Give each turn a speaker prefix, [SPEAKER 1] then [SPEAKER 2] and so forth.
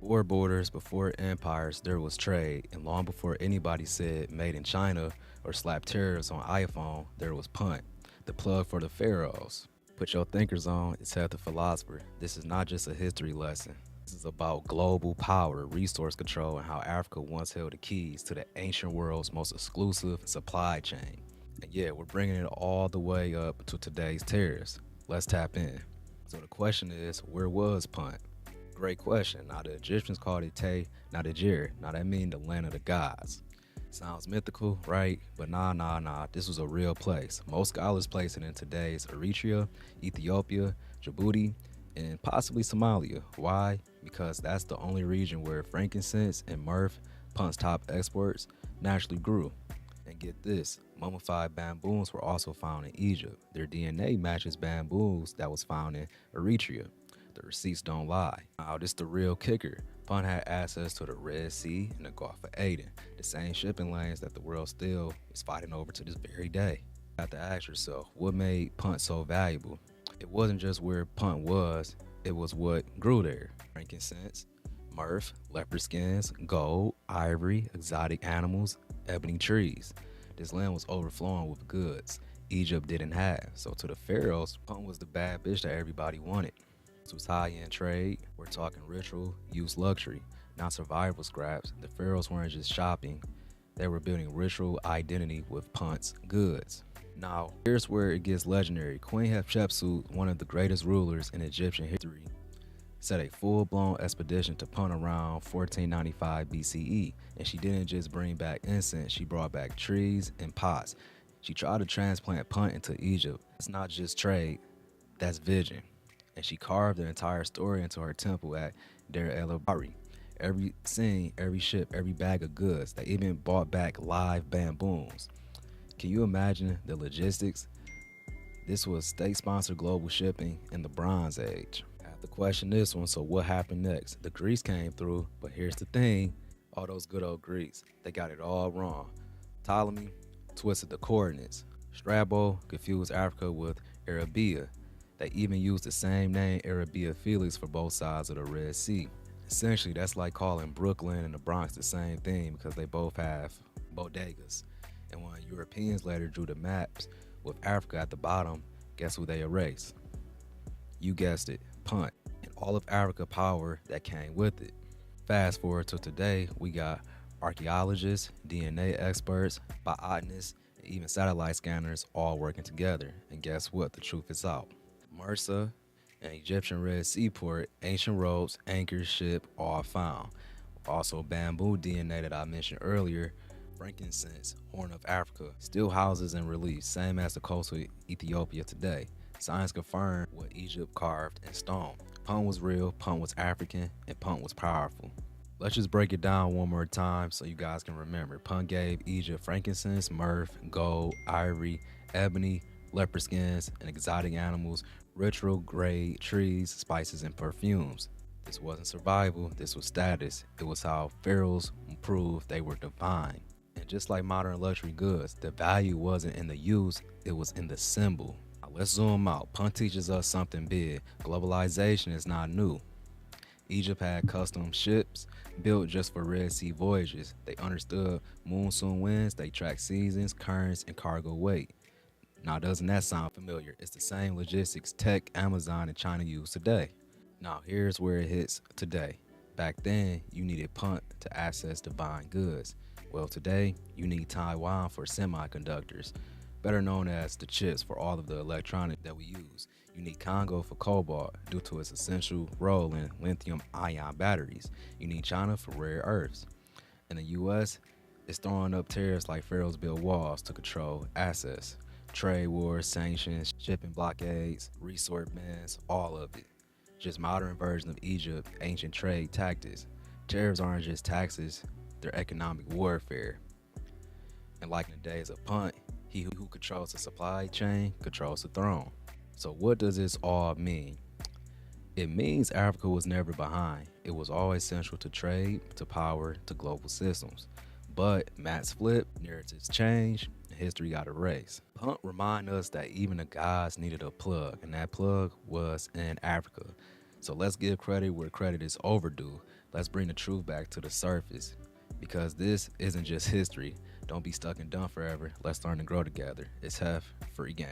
[SPEAKER 1] Before borders, before empires, there was trade, and long before anybody said made in China or slapped tariffs on iPhone, there was Punt, the plug for the pharaohs. Put your thinkers on, it's the philosopher. This is not just a history lesson. This is about global power, resource control, and how Africa once held the keys to the ancient world's most exclusive supply chain. And yeah, we're bringing it all the way up to today's tariffs. Let's tap in. So the question is, where was Punt? Great question. Now the Egyptians called it Tay, not Niger. Now that means the land of the gods. Sounds mythical, right? But nah. This was a real place. Most scholars place it in today's Eritrea, Ethiopia, Djibouti, and possibly Somalia. Why? Because that's the only region where frankincense and myrrh, Punt's top exports, naturally grew. And get this, mummified bamboos were also found in Egypt. Their DNA matches bamboos that was found in Eritrea. The receipts don't lie. Now, this the real kicker. Punt had access to the Red Sea and the Gulf of Aden, the same shipping lanes that the world still is fighting over to this very day. You have to ask yourself, what made Punt so valuable? It wasn't just where Punt was, it was what grew there. Frankincense, myrrh, leopard skins, gold, ivory, exotic animals, ebony trees. This land was overflowing with goods Egypt didn't have. So to the pharaohs, Punt was the bad bitch that everybody wanted. This was high-end trade. We're talking ritual, use luxury, not survival scraps. The pharaohs weren't just shopping, they were building ritual identity with Punt's goods. Now, here's where it gets legendary. Queen Hatshepsut, one of the greatest rulers in Egyptian history, set a full-blown expedition to Punt around 1495 BCE, and she didn't just bring back incense, she brought back trees and pots. She tried to transplant Punt into Egypt. It's not just trade, that's vision. And she carved the entire story into her temple at Deir el-Bahari. Every scene, every ship, every bag of goods. They even bought back live bamboos. Can you imagine the logistics? This was state-sponsored global shipping in the Bronze Age. I have to question this one, so what happened next? The Greeks came through, but here's the thing. All those good old Greeks, they got it all wrong. Ptolemy twisted the coordinates. Strabo confused Africa with Arabia. They even used the same name, Arabia Felix, for both sides of the Red Sea. Essentially, that's like calling Brooklyn and the Bronx the same thing because they both have bodegas. And when Europeans later drew the maps with Africa at the bottom, guess who they erased? You guessed it, Punt, and all of Africa power that came with it. Fast forward to today, we got archaeologists, DNA experts, botanists, and even satellite scanners all working together. And guess what? The truth is out. Mursa, an Egyptian Red Sea port, ancient ropes, anchors, ship, all found. Also bamboo DNA that I mentioned earlier, frankincense, Horn of Africa, still houses in relief, same as the coast of Ethiopia today. Science confirmed what Egypt carved in stone. Punt was real, Punt was African, and Punt was powerful. Let's just break it down one more time so you guys can remember. Punt gave Egypt frankincense, myrrh, gold, ivory, ebony, leopard skins, and exotic animals, ritual grade trees, spices, and perfumes. This wasn't survival, this was status. It was how pharaohs proved they were divine. And just like modern luxury goods, the value wasn't in the use, it was in the symbol. Now let's zoom out. Punt teaches us something big. Globalization is not new. Egypt had custom ships built just for Red Sea voyages. They understood monsoon winds, they tracked seasons, currents, and cargo weight. Now, doesn't that sound familiar? It's the same logistics tech Amazon and China use today. Now, here's where it hits today. Back then, you needed Punt to access divine goods. Well, today, you need Taiwan for semiconductors, better known as the chips for all of the electronics that we use. You need Congo for cobalt due to its essential role in lithium-ion batteries. You need China for rare earths. In the US, it's throwing up tariffs like pharaohs built walls to control access. Trade wars, sanctions, shipping blockades, resource bans, all of it. Just modern version of Egypt, ancient trade tactics. Tariffs aren't just taxes, they're economic warfare. And like in the days of Punt, he who controls the supply chain controls the throne. So what does this all mean? It means Africa was never behind. It was always central to trade, to power, to global systems. But maps flip, narratives change, and history got erased. Punt remind us that even the gods needed a plug, and that plug was in Africa. So let's give credit where credit is overdue. Let's bring the truth back to the surface because this isn't just history. Don't be stuck and dumb forever. Let's learn and grow together. It's Hef, free game.